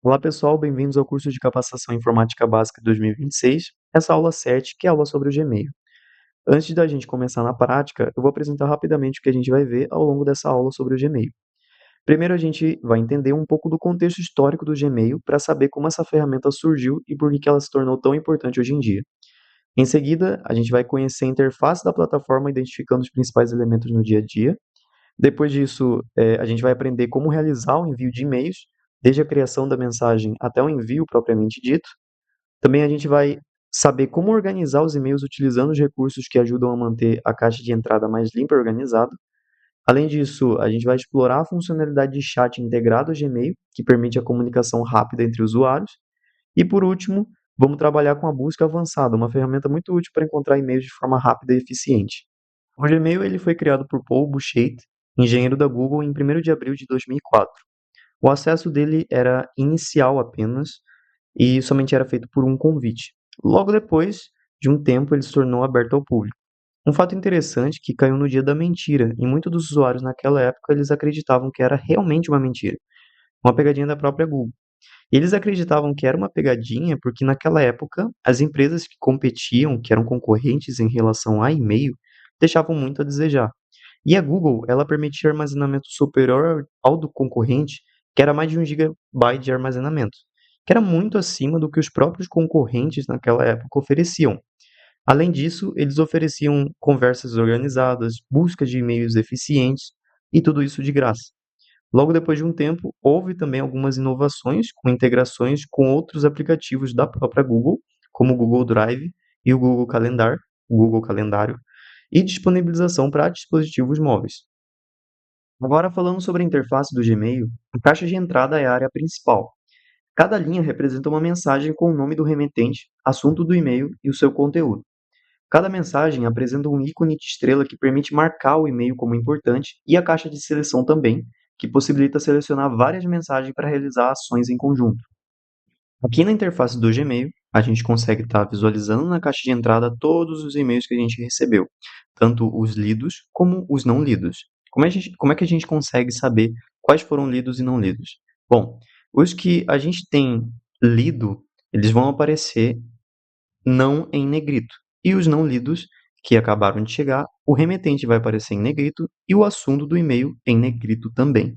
Olá pessoal, bem-vindos ao curso de Capacitação Informática Básica 2026, essa aula 7, que é a aula sobre o Gmail. Antes da gente começar na prática, eu vou apresentar rapidamente o que a gente vai ver ao longo dessa aula sobre o Gmail. Primeiro a gente vai entender um pouco do contexto histórico do Gmail para saber como essa ferramenta surgiu e por que ela se tornou tão importante hoje em dia. Em seguida, a gente vai conhecer a interface da plataforma identificando os principais elementos no dia a dia. Depois disso, a gente vai aprender como realizar o envio de e-mails, desde a criação da mensagem até o envio propriamente dito. Também a gente vai saber como organizar os e-mails utilizando os recursos que ajudam a manter a caixa de entrada mais limpa e organizada. Além disso, a gente vai explorar a funcionalidade de chat integrado ao Gmail, que permite a comunicação rápida entre usuários. E por último, vamos trabalhar com a busca avançada, uma ferramenta muito útil para encontrar e-mails de forma rápida e eficiente. O Gmail ele foi criado por Paul Bouchet, engenheiro da Google, em 1º de abril de 2004. O acesso dele era inicial apenas e somente era feito por um convite. Logo depois de um tempo, ele se tornou aberto ao público. Um fato interessante que caiu no dia da mentira, e muitos dos usuários naquela época eles acreditavam que era realmente uma mentira, uma pegadinha da própria Google. E eles acreditavam que era uma pegadinha porque naquela época as empresas que competiam, que eram concorrentes em relação a e-mail, deixavam muito a desejar. E a Google, ela permitia armazenamento superior ao do concorrente, que era mais de 1 GB de armazenamento, que era muito acima do que os próprios concorrentes naquela época ofereciam. Além disso, eles ofereciam conversas organizadas, busca de e-mails eficientes e tudo isso de graça. Logo depois de um tempo, houve também algumas inovações com integrações com outros aplicativos da própria Google, como o Google Drive e o Google Calendário, e disponibilização para dispositivos móveis. Agora, falando sobre a interface do Gmail, a caixa de entrada é a área principal. Cada linha representa uma mensagem com o nome do remetente, assunto do e-mail e o seu conteúdo. Cada mensagem apresenta um ícone de estrela que permite marcar o e-mail como importante e a caixa de seleção também, que possibilita selecionar várias mensagens para realizar ações em conjunto. Aqui na interface do Gmail, a gente consegue estar visualizando na caixa de entrada todos os e-mails que a gente recebeu, tanto os lidos como os não lidos. Como é que a gente consegue saber quais foram lidos e não lidos? Bom, os que a gente tem lido, eles vão aparecer não em negrito. E os não lidos, que acabaram de chegar, o remetente vai aparecer em negrito e o assunto do e-mail em negrito também.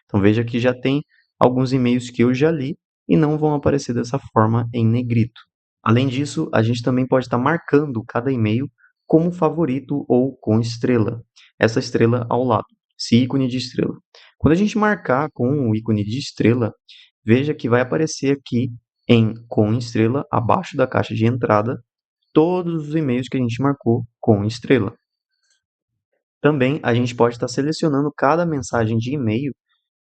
Então veja que já tem alguns e-mails que eu já li e não vão aparecer dessa forma em negrito. Além disso, a gente também pode estar marcando cada e-mail como favorito ou com estrela. Essa estrela ao lado, esse ícone de estrela. Quando a gente marcar com o ícone de estrela, veja que vai aparecer aqui em com estrela, abaixo da caixa de entrada, todos os e-mails que a gente marcou com estrela. Também a gente pode estar selecionando cada mensagem de e-mail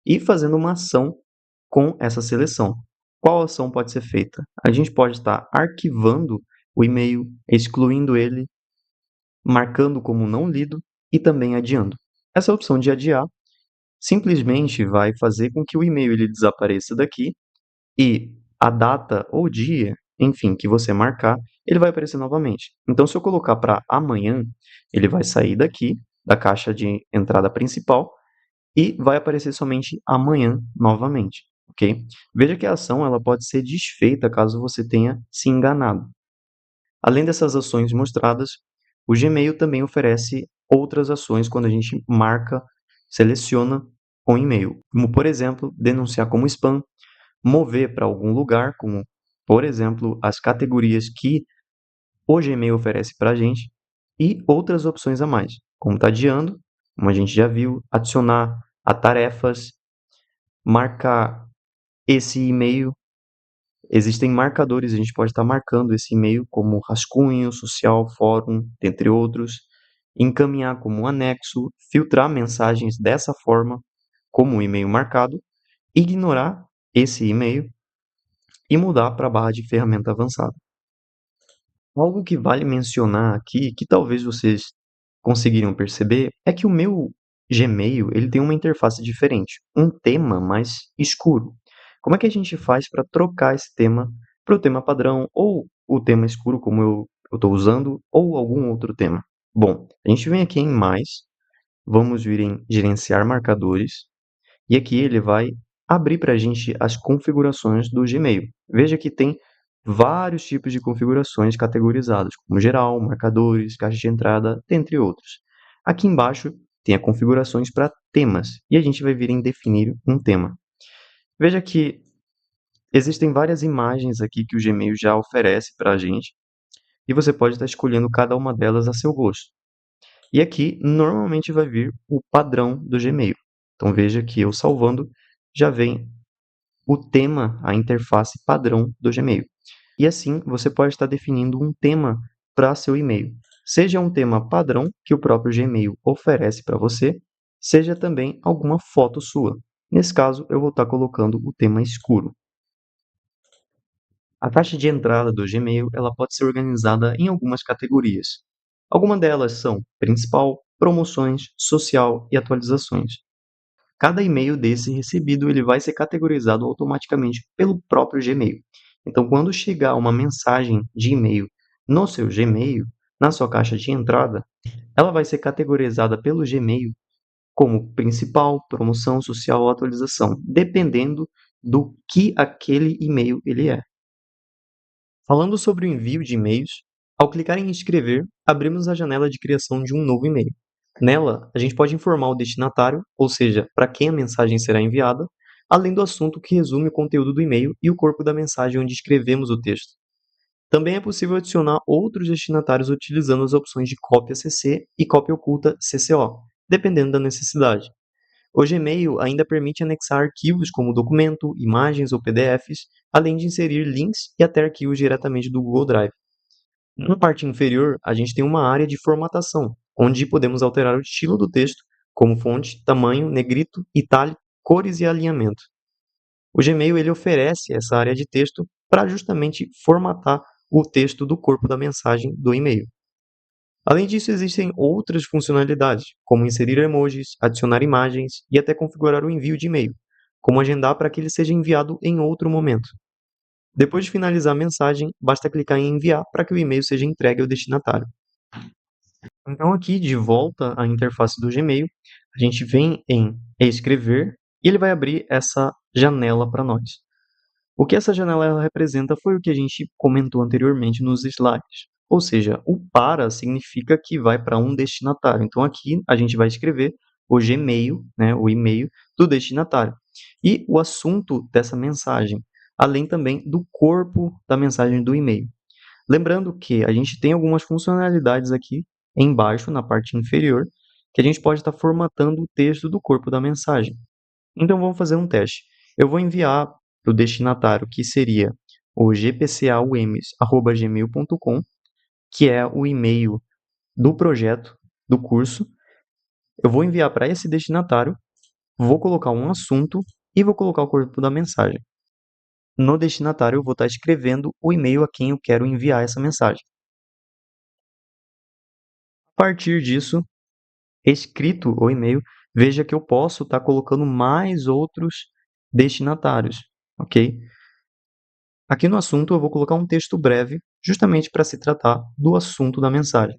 e fazendo uma ação com essa seleção. Qual ação pode ser feita? A gente pode estar arquivando o e-mail, excluindo ele, marcando como não lido e também adiando. Essa opção de adiar simplesmente vai fazer com que o e-mail ele desapareça daqui e a data ou dia, enfim, que você marcar, ele vai aparecer novamente. Então, se eu colocar para amanhã, ele vai sair daqui, da caixa de entrada principal, e vai aparecer somente amanhã novamente, ok? Veja que a ação ela pode ser desfeita caso você tenha se enganado. Além dessas ações mostradas, o Gmail também oferece outras ações quando a gente marca, seleciona um e-mail, como por exemplo, denunciar como spam, mover para algum lugar, como por exemplo, as categorias que o Gmail oferece para a gente, e outras opções a mais, como tagueando, como a gente já viu, adicionar a tarefas, marcar esse e-mail. Existem marcadores, a gente pode estar marcando esse e-mail como rascunho, social, fórum, entre outros, encaminhar como anexo, filtrar mensagens dessa forma, como um e-mail marcado, ignorar esse e-mail e mudar para a barra de ferramenta avançada. Algo que vale mencionar aqui, que talvez vocês conseguiram perceber, é que o meu Gmail ele tem uma interface diferente, um tema mais escuro. Como é que a gente faz para trocar esse tema para o tema padrão ou o tema escuro, como eu estou usando, ou algum outro tema? Bom, a gente vem aqui em mais, vamos vir em gerenciar marcadores, e aqui ele vai abrir para a gente as configurações do Gmail. Veja que tem vários tipos de configurações categorizadas, como geral, marcadores, caixa de entrada, dentre outros. Aqui embaixo tem as configurações para temas, e a gente vai vir em definir um tema. Veja que existem várias imagens aqui que o Gmail já oferece para a gente, e você pode estar escolhendo cada uma delas a seu gosto. E aqui, normalmente, vai vir o padrão do Gmail. Então, veja que eu salvando, já vem o tema, a interface padrão do Gmail. E assim, você pode estar definindo um tema para seu e-mail. Seja um tema padrão que o próprio Gmail oferece para você, seja também alguma foto sua. Nesse caso, eu vou estar colocando o tema escuro. A caixa de entrada do Gmail ela pode ser organizada em algumas categorias. Algumas delas são principal, promoções, social e atualizações. Cada e-mail desse recebido ele vai ser categorizado automaticamente pelo próprio Gmail. Então, quando chegar uma mensagem de e-mail no seu Gmail, na sua caixa de entrada, ela vai ser categorizada pelo Gmail como principal, promoção, social ou atualização, dependendo do que aquele e-mail ele é. Falando sobre o envio de e-mails, ao clicar em escrever, abrimos a janela de criação de um novo e-mail. Nela, a gente pode informar o destinatário, ou seja, para quem a mensagem será enviada, além do assunto que resume o conteúdo do e-mail e o corpo da mensagem onde escrevemos o texto. Também é possível adicionar outros destinatários utilizando as opções de cópia CC e cópia oculta CCO, dependendo da necessidade. O Gmail ainda permite anexar arquivos como documento, imagens ou PDFs, além de inserir links e até arquivos diretamente do Google Drive. Na parte inferior, a gente tem uma área de formatação, onde podemos alterar o estilo do texto, como fonte, tamanho, negrito, itálico, cores e alinhamento. O Gmail ele oferece essa área de texto para justamente formatar o texto do corpo da mensagem do e-mail. Além disso, existem outras funcionalidades, como inserir emojis, adicionar imagens e até configurar o envio de e-mail, como agendar para que ele seja enviado em outro momento. Depois de finalizar a mensagem, basta clicar em enviar para que o e-mail seja entregue ao destinatário. Então, aqui de volta à interface do Gmail, a gente vem em escrever e ele vai abrir essa janela para nós. O que essa janela ela representa foi o que a gente comentou anteriormente nos slides. Ou seja, o para significa que vai para um destinatário. Então, aqui a gente vai escrever o Gmail, né, o e-mail do destinatário. E o assunto dessa mensagem, além também do corpo da mensagem do e-mail. Lembrando que a gente tem algumas funcionalidades aqui embaixo, na parte inferior, que a gente pode estar formatando o texto do corpo da mensagem. Então vamos fazer um teste. Eu vou enviar para o destinatário, que seria o gpcauems@gmail.com, que é o e-mail do projeto, do curso. Eu vou enviar para esse destinatário, vou colocar um assunto e vou colocar o corpo da mensagem. No destinatário, eu vou estar escrevendo o e-mail a quem eu quero enviar essa mensagem. A partir disso, escrito o e-mail, veja que eu posso estar colocando mais outros destinatários, ok? Aqui no assunto eu vou colocar um texto breve, justamente para se tratar do assunto da mensagem.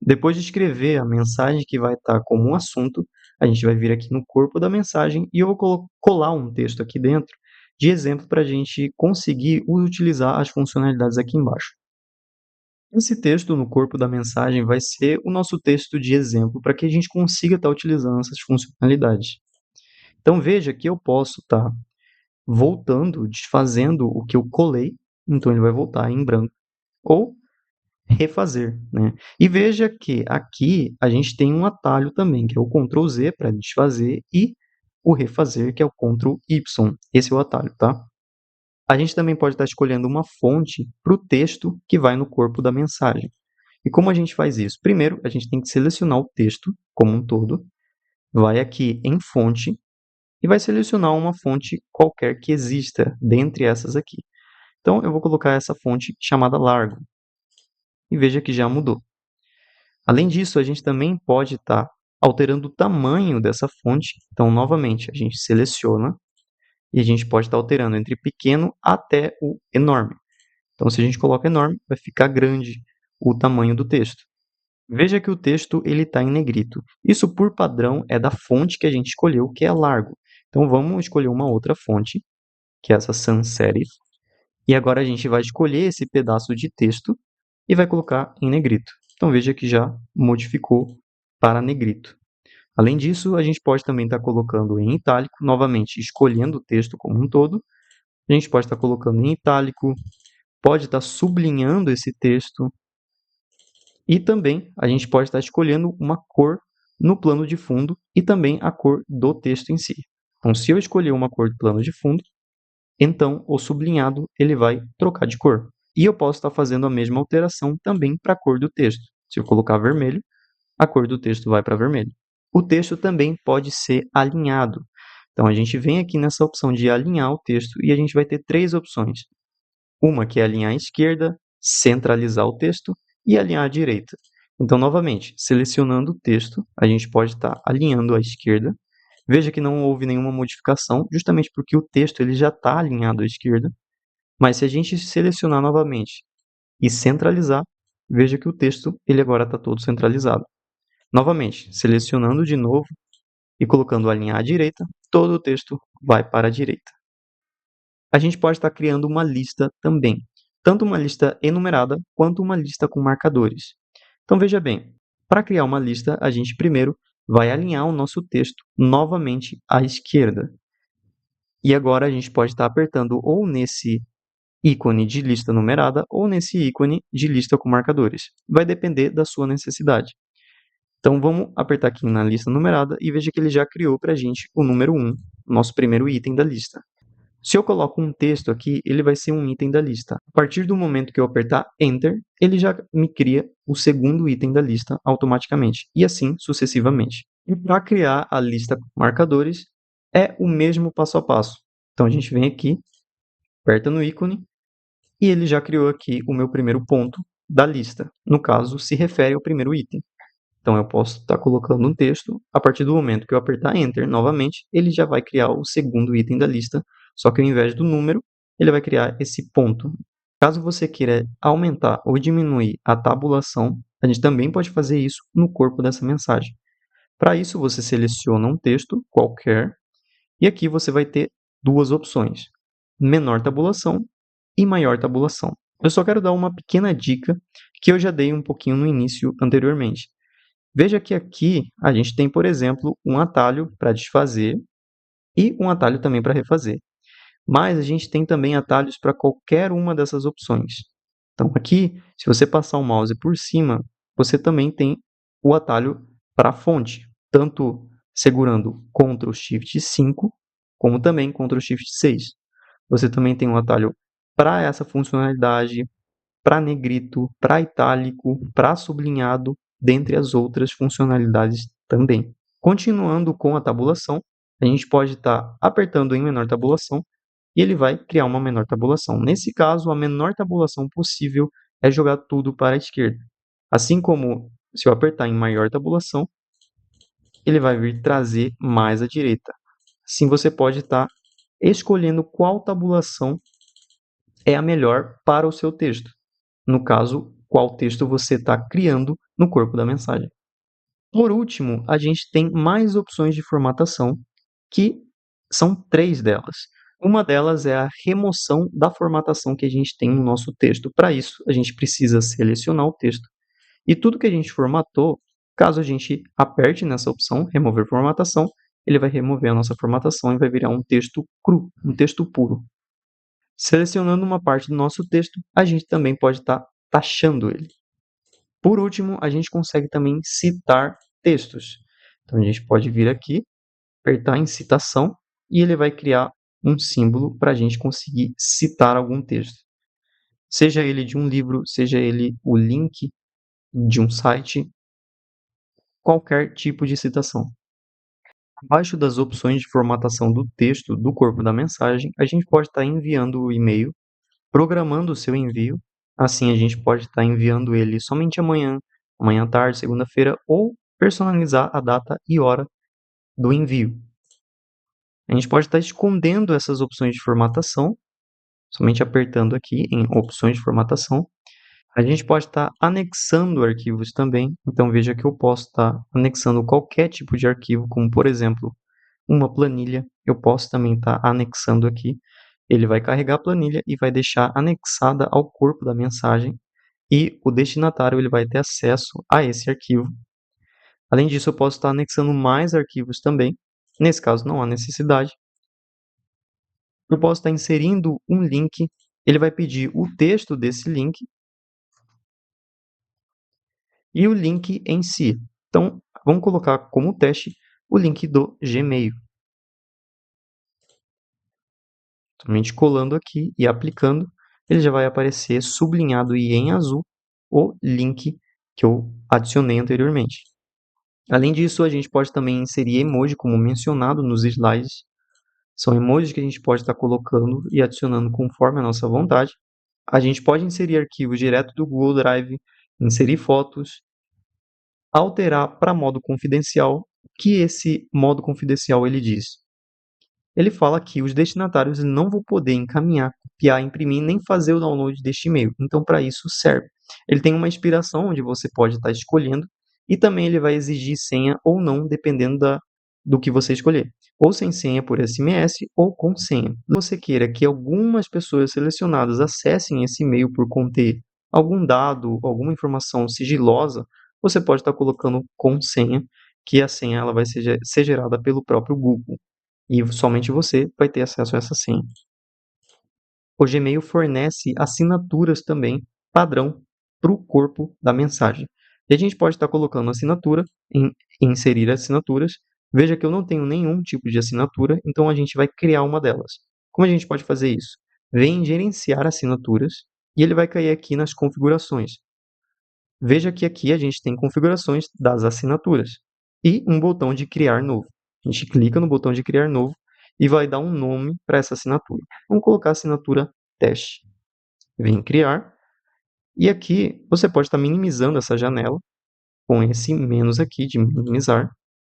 Depois de escrever a mensagem que vai estar como um assunto, a gente vai vir aqui no corpo da mensagem e eu vou colar um texto aqui dentro de exemplo para a gente conseguir utilizar as funcionalidades aqui embaixo. Esse texto no corpo da mensagem vai ser o nosso texto de exemplo para que a gente consiga estar utilizando essas funcionalidades. Então veja que eu posso estar voltando, desfazendo o que eu colei, então ele vai voltar em branco, ou refazer, né? E veja que aqui a gente tem um atalho também, que é o Ctrl Z para desfazer e o refazer, que é o Ctrl Y. Esse é o atalho, tá? A gente também pode estar escolhendo uma fonte para o texto que vai no corpo da mensagem. E como a gente faz isso? Primeiro, a gente tem que selecionar o texto como um todo, vai aqui em fonte e vai selecionar uma fonte qualquer que exista dentre essas aqui. Então, eu vou colocar essa fonte chamada Largo e veja que já mudou. Além disso, a gente também pode estar alterando o tamanho dessa fonte. Então, novamente, a gente seleciona e a gente pode estar alterando entre pequeno até o enorme. Então, se a gente coloca enorme, vai ficar grande o tamanho do texto. Veja que o texto ele está em negrito. Isso, por padrão, é da fonte que a gente escolheu, que é Largo. Então vamos escolher uma outra fonte, que é essa sans serif, e agora a gente vai escolher esse pedaço de texto e vai colocar em negrito. Então veja que já modificou para negrito. Além disso, a gente pode também estar colocando em itálico, novamente escolhendo o texto como um todo. A gente pode estar colocando em itálico, pode estar sublinhando esse texto e também a gente pode estar escolhendo uma cor no plano de fundo e também a cor do texto em si. Então, se eu escolher uma cor do plano de fundo, então o sublinhado ele vai trocar de cor. E eu posso estar fazendo a mesma alteração também para a cor do texto. Se eu colocar vermelho, a cor do texto vai para vermelho. O texto também pode ser alinhado. Então, a gente vem aqui nessa opção de alinhar o texto e a gente vai ter três opções. Uma que é alinhar à esquerda, centralizar o texto e alinhar à direita. Então, novamente, selecionando o texto, a gente pode estar alinhando à esquerda. Veja que não houve nenhuma modificação, justamente porque o texto ele já está alinhado à esquerda. Mas se a gente selecionar novamente e centralizar, veja que o texto ele agora está todo centralizado. Novamente, selecionando de novo e colocando alinhar à direita, todo o texto vai para a direita. A gente pode estar criando uma lista também, tanto uma lista enumerada quanto uma lista com marcadores. Então veja bem, para criar uma lista, a gente primeiro vai alinhar o nosso texto novamente à esquerda. E agora a gente pode estar apertando ou nesse ícone de lista numerada ou nesse ícone de lista com marcadores. Vai depender da sua necessidade. Então vamos apertar aqui na lista numerada e veja que ele já criou para a gente o número 1, nosso primeiro item da lista. Se eu coloco um texto aqui, ele vai ser um item da lista. A partir do momento que eu apertar Enter, ele já me cria o segundo item da lista automaticamente, e assim sucessivamente. E para criar a lista com marcadores, é o mesmo passo a passo. Então a gente vem aqui, aperta no ícone, e ele já criou aqui o meu primeiro ponto da lista. No caso, se refere ao primeiro item. Então eu posso estar colocando um texto, a partir do momento que eu apertar Enter novamente, ele já vai criar o segundo item da lista, só que ao invés do número, ele vai criar esse ponto. Caso você queira aumentar ou diminuir a tabulação, a gente também pode fazer isso no corpo dessa mensagem. Para isso, você seleciona um texto qualquer e aqui você vai ter duas opções: menor tabulação e maior tabulação. Eu só quero dar uma pequena dica que eu já dei um pouquinho no início anteriormente. Veja que aqui a gente tem, por exemplo, um atalho para desfazer e um atalho também para refazer. Mas a gente tem também atalhos para qualquer uma dessas opções. Então aqui, se você passar o mouse por cima, você também tem o atalho para a fonte, tanto segurando Ctrl Shift 5, como também Ctrl Shift 6. Você também tem um atalho para essa funcionalidade, para negrito, para itálico, para sublinhado, dentre as outras funcionalidades também. Continuando com a tabulação, a gente pode estar apertando em menor tabulação e ele vai criar uma menor tabulação. Nesse caso, a menor tabulação possível é jogar tudo para a esquerda. Assim como se eu apertar em maior tabulação, ele vai vir trazer mais à direita. Assim você pode estar escolhendo qual tabulação é a melhor para o seu texto. No caso, qual texto você está criando no corpo da mensagem. Por último, a gente tem mais opções de formatação, que são três delas. Uma delas é a remoção da formatação que a gente tem no nosso texto. Para isso, a gente precisa selecionar o texto e tudo que a gente formatou, caso a gente aperte nessa opção, remover formatação, ele vai remover a nossa formatação e vai virar um texto cru, um texto puro. Selecionando uma parte do nosso texto, a gente também pode estar taxando ele. Por último, a gente consegue também citar textos. Então, a gente pode vir aqui, apertar em citação, e ele vai criar um símbolo para a gente conseguir citar algum texto. Seja ele de um livro, seja ele o link de um site, qualquer tipo de citação. Abaixo das opções de formatação do texto do corpo da mensagem, a gente pode estar enviando o e-mail, programando o seu envio. Assim, a gente pode estar enviando ele somente amanhã, amanhã à tarde, segunda-feira, ou personalizar a data e hora do envio. A gente pode estar escondendo essas opções de formatação, somente apertando aqui em opções de formatação. A gente pode estar anexando arquivos também. Então, veja que eu posso estar anexando qualquer tipo de arquivo, como, por exemplo, uma planilha, eu posso também estar anexando aqui. Ele vai carregar a planilha e vai deixar anexada ao corpo da mensagem e o destinatário ele vai ter acesso a esse arquivo. Além disso, eu posso estar anexando mais arquivos também. Nesse caso, não há necessidade. Eu posso estar inserindo um link. Ele vai pedir o texto desse link e o link em si. Então, vamos colocar como teste o link do Gmail. Somente colando aqui e aplicando, ele já vai aparecer sublinhado e em azul o link que eu adicionei anteriormente. Além disso, a gente pode também inserir emoji, como mencionado nos slides. São emojis que a gente pode estar colocando e adicionando conforme a nossa vontade. A gente pode inserir arquivos direto do Google Drive, inserir fotos, alterar para modo confidencial. O que esse modo confidencial ele diz? Ele fala que os destinatários não vão poder encaminhar, copiar, imprimir nem fazer o download deste e-mail. Então, para isso serve. Ele tem uma inspiração onde você pode estar escolhendo e também ele vai exigir senha ou não, dependendo do que você escolher. Ou sem senha por SMS ou com senha. Se você queira que algumas pessoas selecionadas acessem esse e-mail por conter algum dado, alguma informação sigilosa, você pode estar colocando com senha, que a senha ela vai ser gerada pelo próprio Google e somente você vai ter acesso a essa senha. O Gmail fornece assinaturas também padrão para o corpo da mensagem. E a gente pode estar colocando assinatura, inserir assinaturas. Veja que eu não tenho nenhum tipo de assinatura, então a gente vai criar uma delas. Como a gente pode fazer isso? Vem em gerenciar assinaturas e ele vai cair aqui nas configurações. Veja que aqui a gente tem configurações das assinaturas e um botão de criar novo. A gente clica no botão de criar novo e vai dar um nome para essa assinatura. Vamos colocar assinatura teste. Vem em criar e aqui você pode estar minimizando essa janela com esse menos aqui de minimizar.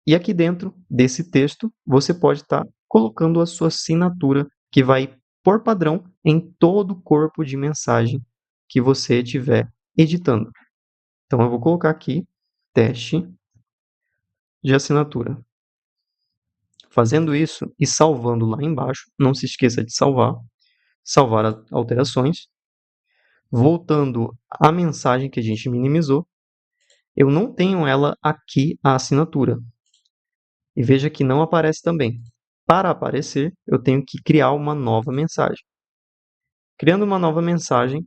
E aqui dentro desse texto você pode estar colocando a sua assinatura que vai, por padrão, em todo o corpo de mensagem que você estiver editando. Então, eu vou colocar aqui teste de assinatura. Fazendo isso e salvando lá embaixo, não se esqueça de salvar as alterações. Voltando à mensagem que a gente minimizou, eu não tenho ela aqui, a assinatura. E veja que não aparece também. Para aparecer, eu tenho que criar uma nova mensagem. Criando uma nova mensagem,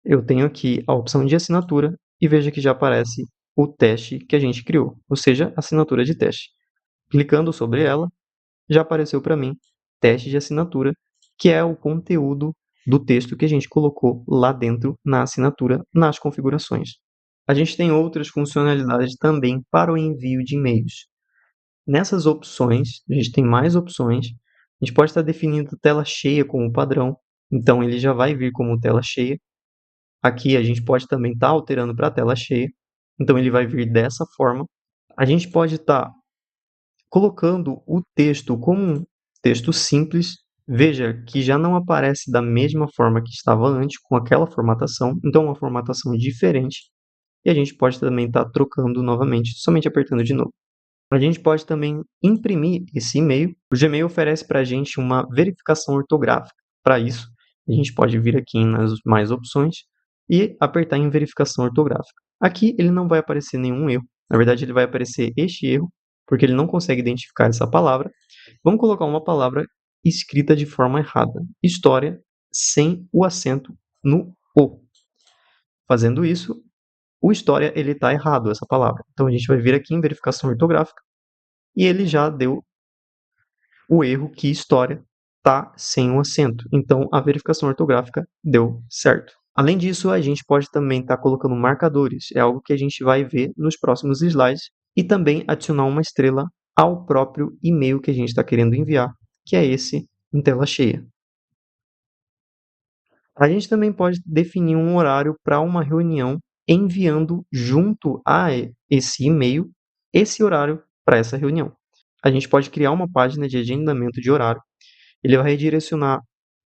eu tenho aqui a opção de assinatura e veja que já aparece o teste que a gente criou, ou seja, assinatura de teste. Clicando sobre ela, já apareceu para mim teste de assinatura, que é o conteúdo do texto que a gente colocou lá dentro na assinatura, nas configurações. A gente tem outras funcionalidades também para o envio de e-mails. Nessas opções, a gente tem mais opções. A gente pode estar definindo tela cheia como padrão, então ele já vai vir como tela cheia. Aqui a gente pode também estar alterando para tela cheia, então ele vai vir dessa forma. A gente pode estar colocando o texto como um texto simples. Veja que já não aparece da mesma forma que estava antes, com aquela formatação, então uma formatação diferente. E a gente pode também estar trocando novamente, somente apertando de novo. A gente pode também imprimir esse e-mail. O Gmail oferece para a gente uma verificação ortográfica. Para isso, a gente pode vir aqui nas mais opções e apertar em verificação ortográfica. Aqui ele não vai aparecer nenhum erro. Na verdade, ele vai aparecer este erro, porque ele não consegue identificar essa palavra. Vamos colocar uma palavra escrita de forma errada. História sem o acento no O. Fazendo isso, o história ele está errado, essa palavra. Então a gente vai vir aqui em verificação ortográfica e ele já deu o erro que história está sem o acento. Então a verificação ortográfica deu certo. Além disso, a gente pode também estar colocando marcadores. É algo que a gente vai ver nos próximos slides. E também adicionar uma estrela ao próprio e-mail que a gente está querendo enviar, que é esse em tela cheia. A gente também pode definir um horário para uma reunião enviando junto a esse e-mail esse horário para essa reunião. A gente pode criar uma página de agendamento de horário. Ele vai redirecionar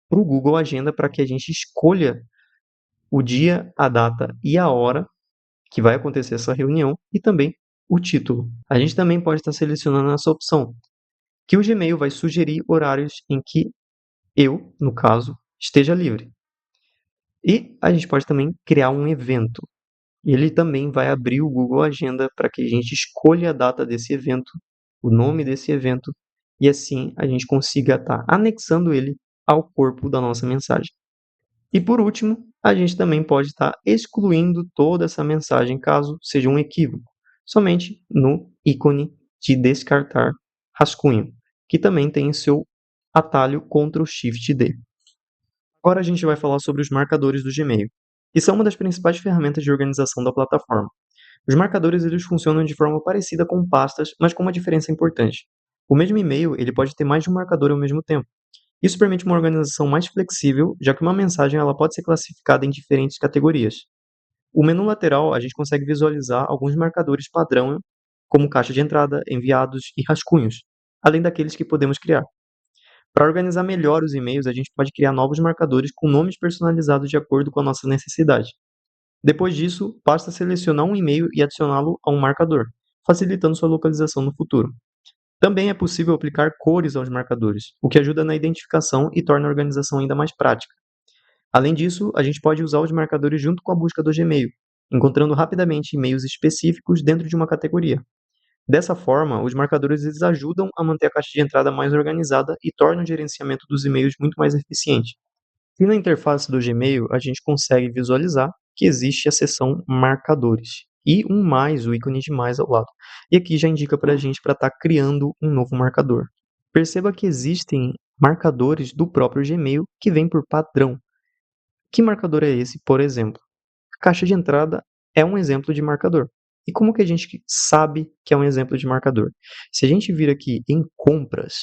para o Google Agenda para que a gente escolha o dia, a data e a hora que vai acontecer essa reunião e também o título. A gente também pode estar selecionando essa opção. que o Gmail vai sugerir horários em que eu, no caso, esteja livre. E a gente pode também criar um evento. Ele também vai abrir o Google Agenda para que a gente escolha a data desse evento, o nome desse evento, e assim a gente consiga estar anexando ele ao corpo da nossa mensagem. E por último, a gente também pode estar excluindo toda essa mensagem caso seja um equívoco, somente no ícone de descartar rascunho, que também tem seu atalho Ctrl Shift D. Agora a gente vai falar sobre os marcadores do Gmail, que são uma das principais ferramentas de organização da plataforma. Os marcadores eles funcionam de forma parecida com pastas, mas com uma diferença importante. O mesmo e-mail ele pode ter mais de um marcador ao mesmo tempo. Isso permite uma organização mais flexível, já que uma mensagem ela pode ser classificada em diferentes categorias. O menu lateral a gente consegue visualizar alguns marcadores padrão, como caixa de entrada, enviados e rascunhos, além daqueles que podemos criar. Para organizar melhor os e-mails, a gente pode criar novos marcadores com nomes personalizados de acordo com a nossa necessidade. Depois disso, basta selecionar um e-mail e adicioná-lo a um marcador, facilitando sua localização no futuro. Também é possível aplicar cores aos marcadores, o que ajuda na identificação e torna a organização ainda mais prática. Além disso, a gente pode usar os marcadores junto com a busca do Gmail, encontrando rapidamente e-mails específicos dentro de uma categoria. Dessa forma, os marcadores eles ajudam a manter a caixa de entrada mais organizada e tornam o gerenciamento dos e-mails muito mais eficiente. E na interface do Gmail, a gente consegue visualizar que existe a seção Marcadores e um mais, o ícone de mais ao lado. E aqui já indica para a gente para estar criando um novo marcador. Perceba que existem marcadores do próprio Gmail que vêm por padrão. Que marcador é esse, por exemplo? A caixa de entrada é um exemplo de marcador. E como que a gente sabe que é um exemplo de marcador? Se a gente vir aqui em compras,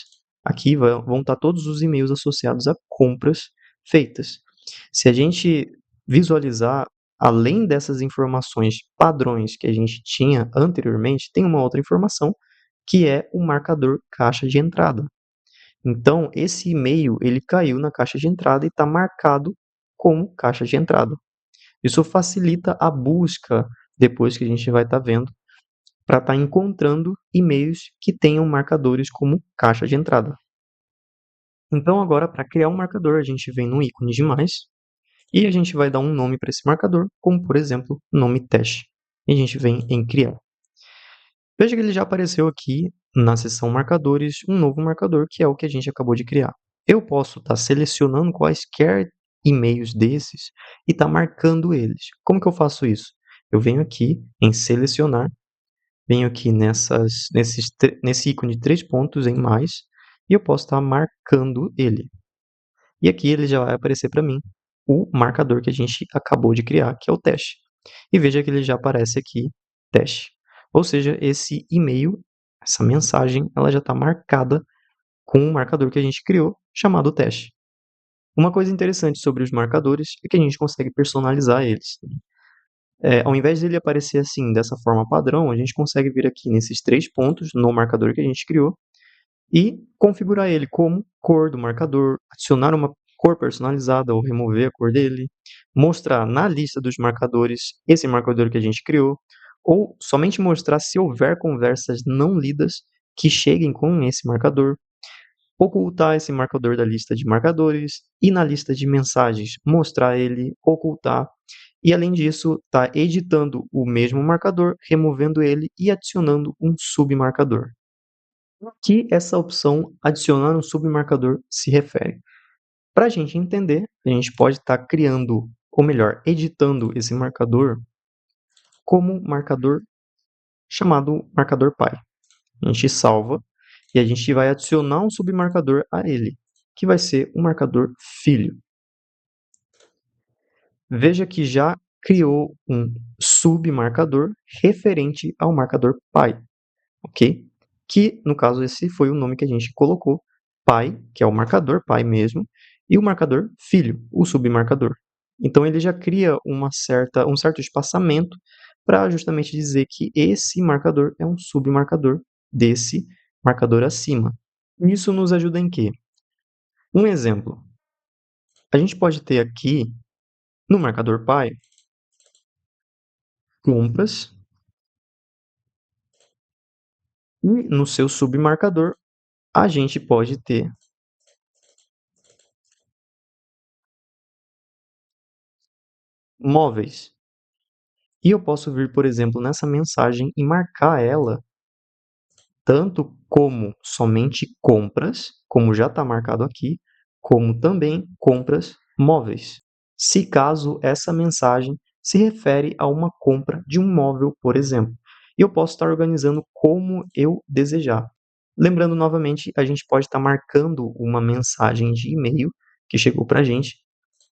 aqui vão estar todos os e-mails associados a compras feitas. Se a gente visualizar, além dessas informações padrões que a gente tinha anteriormente, tem uma outra informação que é o marcador caixa de entrada. Então, esse e-mail ele caiu na caixa de entrada e está marcado como caixa de entrada. Isso facilita a busca depois que a gente vai estar vendo para estar encontrando e-mails que tenham marcadores como caixa de entrada. Então, agora, para criar um marcador, a gente vem no ícone de mais e a gente vai dar um nome para esse marcador, como por exemplo, nome teste. E a gente vem em criar. Veja que ele já apareceu aqui na seção marcadores, um novo marcador, que é o que a gente acabou de criar. Eu posso estar selecionando quaisquer e-mails desses e estar marcando eles. Como que eu faço isso? Eu venho aqui em selecionar, venho aqui nesse ícone de 3 pontos em mais, e eu posso estar marcando ele. E aqui ele já vai aparecer para mim o marcador que a gente acabou de criar, que é o teste. E veja que ele já aparece aqui, teste. Ou seja, esse e-mail, essa mensagem, ela já está marcada com um marcador que a gente criou, chamado teste. Uma coisa interessante sobre os marcadores é que a gente consegue personalizar eles. Ao invés dele aparecer assim, dessa forma padrão, a gente consegue vir aqui nesses 3 pontos no marcador que a gente criou e configurar ele como cor do marcador, adicionar uma cor personalizada ou remover a cor dele, mostrar na lista dos marcadores esse marcador que a gente criou, ou somente mostrar se houver conversas não lidas que cheguem com esse marcador, ocultar esse marcador da lista de marcadores e na lista de mensagens mostrar ele, ocultar e além disso está editando o mesmo marcador, removendo ele e adicionando um submarcador. A que essa opção adicionar um submarcador se refere? Para a gente entender, a gente pode estar criando, ou melhor, editando esse marcador como marcador chamado marcador pai. A gente salva e a gente vai adicionar um submarcador a ele, que vai ser o marcador filho. Veja que já criou um submarcador referente ao marcador pai, ok? Que, no caso, esse foi o nome que a gente colocou, pai, que é o marcador pai mesmo, e o marcador filho, o submarcador. Então, ele já cria um certo espaçamento para justamente dizer que esse marcador é um submarcador desse marcador acima. Isso nos ajuda em quê? Um exemplo. A gente pode ter aqui, no marcador pai, compras, e no seu submarcador a gente pode ter móveis. E eu posso vir, por exemplo, nessa mensagem e marcar ela tanto como somente compras, como já está marcado aqui, como também compras móveis. Se caso essa mensagem se refere a uma compra de um móvel, por exemplo. E eu posso estar organizando como eu desejar. Lembrando novamente, a gente pode estar marcando uma mensagem de e-mail que chegou para a gente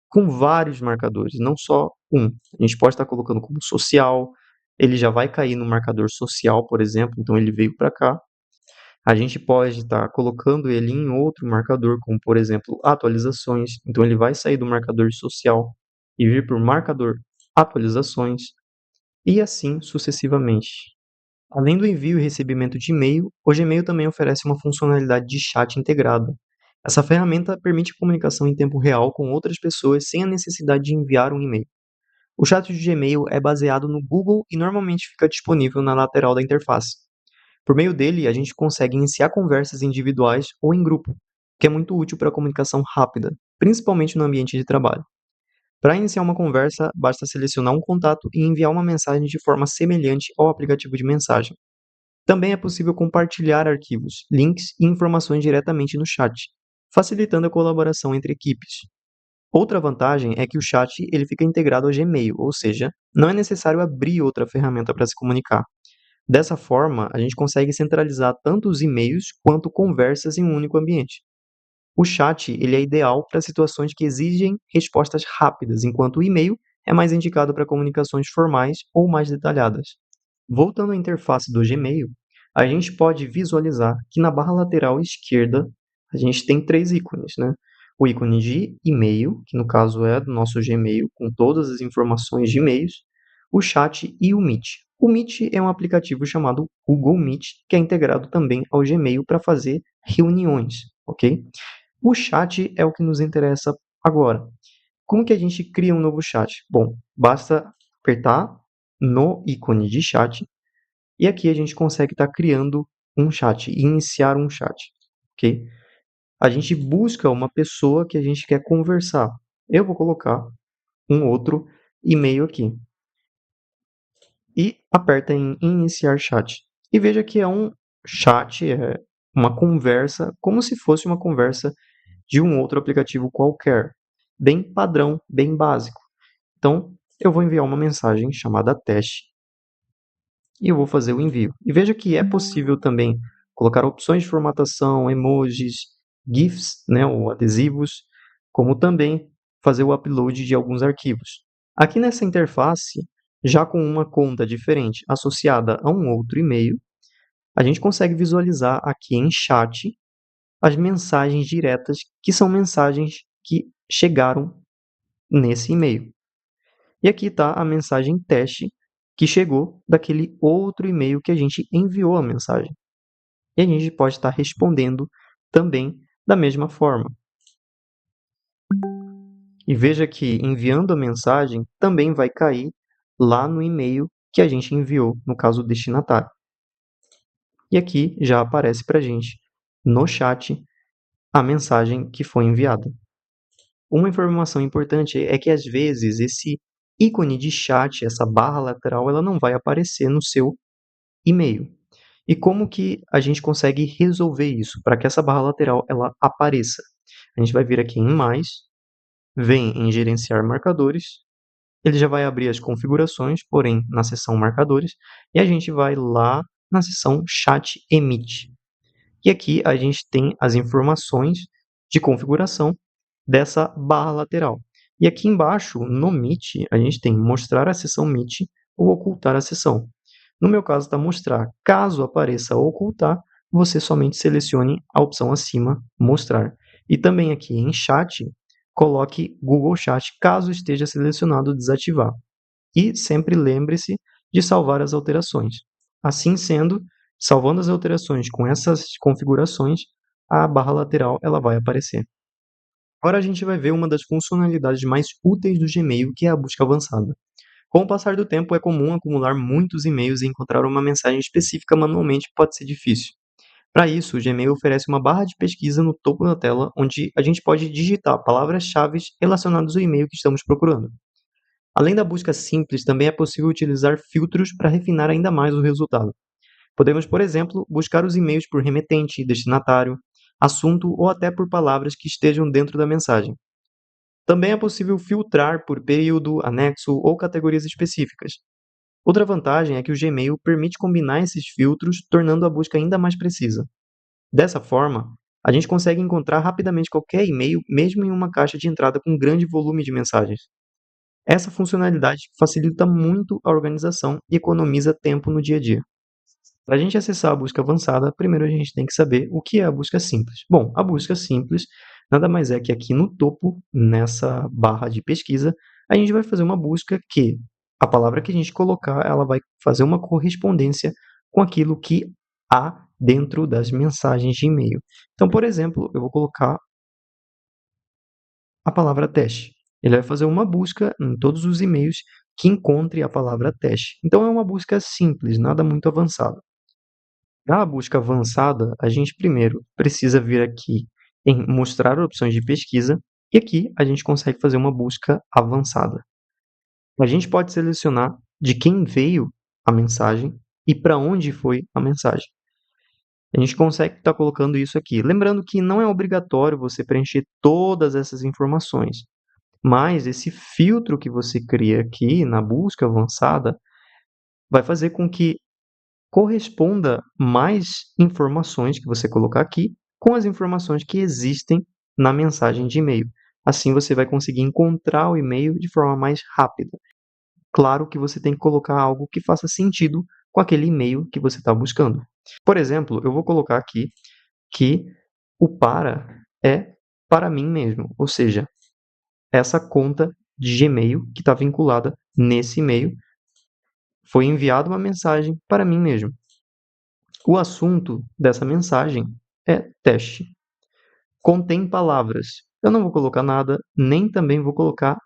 com vários marcadores, não só um. A gente pode estar colocando como social, ele já vai cair no marcador social, por exemplo, então ele veio para cá. A gente pode estar colocando ele em outro marcador, como por exemplo atualizações, então ele vai sair do marcador social e vir para o marcador atualizações, e assim sucessivamente. Além do envio e recebimento de e-mail, o Gmail também oferece uma funcionalidade de chat integrado. Essa ferramenta permite comunicação em tempo real com outras pessoas sem a necessidade de enviar um e-mail. O chat de Gmail é baseado no Google e normalmente fica disponível na lateral da interface. Por meio dele, a gente consegue iniciar conversas individuais ou em grupo, o que é muito útil para a comunicação rápida, principalmente no ambiente de trabalho. Para iniciar uma conversa, basta selecionar um contato e enviar uma mensagem de forma semelhante ao aplicativo de mensagem. Também é possível compartilhar arquivos, links e informações diretamente no chat, facilitando a colaboração entre equipes. Outra vantagem é que o chat ele fica integrado ao Gmail, ou seja, não é necessário abrir outra ferramenta para se comunicar. Dessa forma, a gente consegue centralizar tanto os e-mails quanto conversas em um único ambiente. O chat ele é ideal para situações que exigem respostas rápidas, enquanto o e-mail é mais indicado para comunicações formais ou mais detalhadas. Voltando à interface do Gmail, a gente pode visualizar que na barra lateral esquerda a gente tem três ícones, né? O ícone de e-mail, que no caso é do nosso Gmail, com todas as informações de e-mails, o chat e o Meet. O Meet é um aplicativo chamado Google Meet, que é integrado também ao Gmail para fazer reuniões, ok? O chat é o que nos interessa agora. Como que a gente cria um novo chat? Bom, basta apertar no ícone de chat e aqui a gente consegue estar criando um chat, iniciar um chat, ok? A gente busca uma pessoa que a gente quer conversar. Eu vou colocar um outro e-mail aqui e aperta em iniciar chat. E veja que é um chat, é uma conversa, como se fosse uma conversa de um outro aplicativo qualquer, bem padrão, bem básico. Então, eu vou enviar uma mensagem chamada teste e eu vou fazer o envio. E veja que é possível também colocar opções de formatação, emojis, GIFs, né, ou adesivos, como também fazer o upload de alguns arquivos. Aqui nessa interface, já com uma conta diferente associada a um outro e-mail, a gente consegue visualizar aqui em chat as mensagens diretas, que são mensagens que chegaram nesse e-mail. E aqui está a mensagem teste que chegou daquele outro e-mail que a gente enviou a mensagem. E a gente pode estar respondendo também da mesma forma. E veja que enviando a mensagem também vai cair lá no e-mail que a gente enviou, no caso o destinatário. E aqui já aparece para a gente no chat a mensagem que foi enviada. Uma informação importante é que às vezes esse ícone de chat, essa barra lateral, ela não vai aparecer no seu e-mail. E como que a gente consegue resolver isso para que essa barra lateral ela apareça? A gente vai vir aqui em mais, vem em gerenciar marcadores, ele já vai abrir as configurações, porém na seção marcadores, e a gente vai lá na seção chat emite. E aqui a gente tem as informações de configuração dessa barra lateral. E aqui embaixo, no Meet, a gente tem mostrar a seção Meet ou ocultar a seção. No meu caso, está mostrar. Caso apareça ocultar, você somente selecione a opção acima, mostrar. E também aqui em chat, coloque Google Chat, caso esteja selecionado desativar. E sempre lembre-se de salvar as alterações. Assim sendo, salvando as alterações com essas configurações, a barra lateral ela vai aparecer. Agora a gente vai ver uma das funcionalidades mais úteis do Gmail, que é a busca avançada. Com o passar do tempo, é comum acumular muitos e-mails e encontrar uma mensagem específica manualmente pode ser difícil. Para isso, o Gmail oferece uma barra de pesquisa no topo da tela, onde a gente pode digitar palavras-chave relacionadas ao e-mail que estamos procurando. Além da busca simples, também é possível utilizar filtros para refinar ainda mais o resultado. Podemos, por exemplo, buscar os e-mails por remetente, destinatário, assunto ou até por palavras que estejam dentro da mensagem. Também é possível filtrar por período, anexo ou categorias específicas. Outra vantagem é que o Gmail permite combinar esses filtros, tornando a busca ainda mais precisa. Dessa forma, a gente consegue encontrar rapidamente qualquer e-mail, mesmo em uma caixa de entrada com grande volume de mensagens. Essa funcionalidade facilita muito a organização e economiza tempo no dia a dia. Para a gente acessar a busca avançada, primeiro a gente tem que saber o que é a busca simples. Bom, a busca simples nada mais é que aqui no topo, nessa barra de pesquisa, a gente vai fazer uma busca que a palavra que a gente colocar, ela vai fazer uma correspondência com aquilo que há dentro das mensagens de e-mail. Então, por exemplo, eu vou colocar a palavra teste. Ele vai fazer uma busca em todos os e-mails que encontre a palavra teste. Então, é uma busca simples, nada muito avançado. Para a busca avançada, a gente primeiro precisa vir aqui em mostrar opções de pesquisa e aqui a gente consegue fazer uma busca avançada. A gente pode selecionar de quem veio a mensagem e para onde foi a mensagem. A gente consegue estar colocando isso aqui. Lembrando que não é obrigatório você preencher todas essas informações, mas esse filtro que você cria aqui na busca avançada vai fazer com que corresponda mais informações que você colocar aqui com as informações que existem na mensagem de e-mail. Assim você vai conseguir encontrar o e-mail de forma mais rápida. Claro que você tem que colocar algo que faça sentido com aquele e-mail que você está buscando. Por exemplo, eu vou colocar aqui que o para é para mim mesmo, ou seja, essa conta de Gmail que está vinculada nesse e-mail foi enviada uma mensagem para mim mesmo. O assunto dessa mensagem é teste. Contém palavras. Eu não vou colocar nada, nem também vou colocar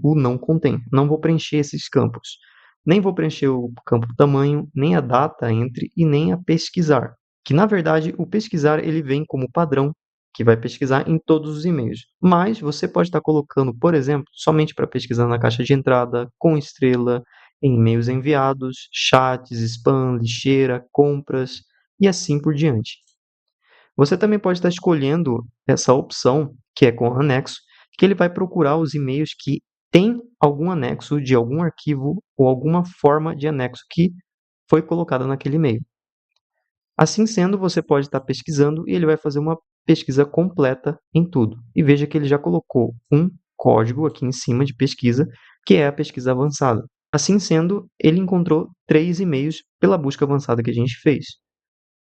o não contém. Não vou preencher esses campos. Nem vou preencher o campo tamanho, nem a data entre e nem a pesquisar. Que na verdade o pesquisar ele vem como padrão que vai pesquisar em todos os e-mails. Mas você pode estar colocando, por exemplo, somente para pesquisar na caixa de entrada, com estrela, em e-mails enviados, chats, spam, lixeira, compras e assim por diante. Você também pode estar escolhendo essa opção, que é com anexo, que ele vai procurar os e-mails que têm algum anexo de algum arquivo ou alguma forma de anexo que foi colocada naquele e-mail. Assim sendo, você pode estar pesquisando e ele vai fazer uma pesquisa completa em tudo. E veja que ele já colocou um código aqui em cima de pesquisa, que é a pesquisa avançada. Assim sendo, ele encontrou 3 e-mails pela busca avançada que a gente fez,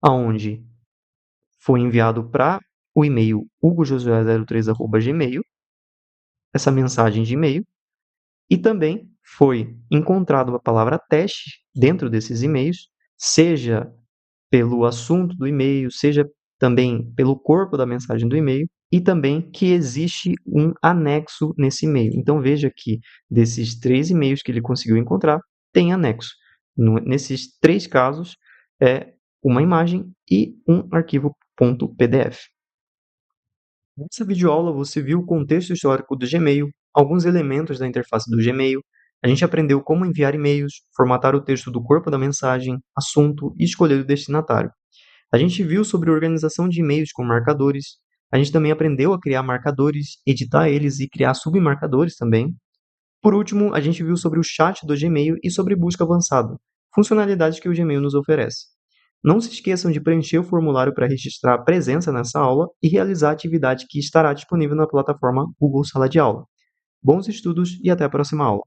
aonde foi enviado para o e-mail hugojosué03@gmail, essa mensagem de e-mail, e também foi encontrado a palavra teste dentro desses e-mails, seja pelo assunto do e-mail, seja também pelo corpo da mensagem do e-mail, e também que existe um anexo nesse e-mail. Então veja que desses 3 e-mails que ele conseguiu encontrar, tem anexo. Nesses 3 casos, é uma imagem e um arquivo .pdf. Nessa videoaula você viu o contexto histórico do Gmail, alguns elementos da interface do Gmail, a gente aprendeu como enviar e-mails, formatar o texto do corpo da mensagem, assunto e escolher o destinatário. A gente viu sobre organização de e-mails com marcadores, a gente também aprendeu a criar marcadores, editar eles e criar submarcadores também. Por último, a gente viu sobre o chat do Gmail e sobre busca avançada, funcionalidades que o Gmail nos oferece. Não se esqueçam de preencher o formulário para registrar a presença nessa aula e realizar a atividade que estará disponível na plataforma Google Sala de Aula. Bons estudos e até a próxima aula!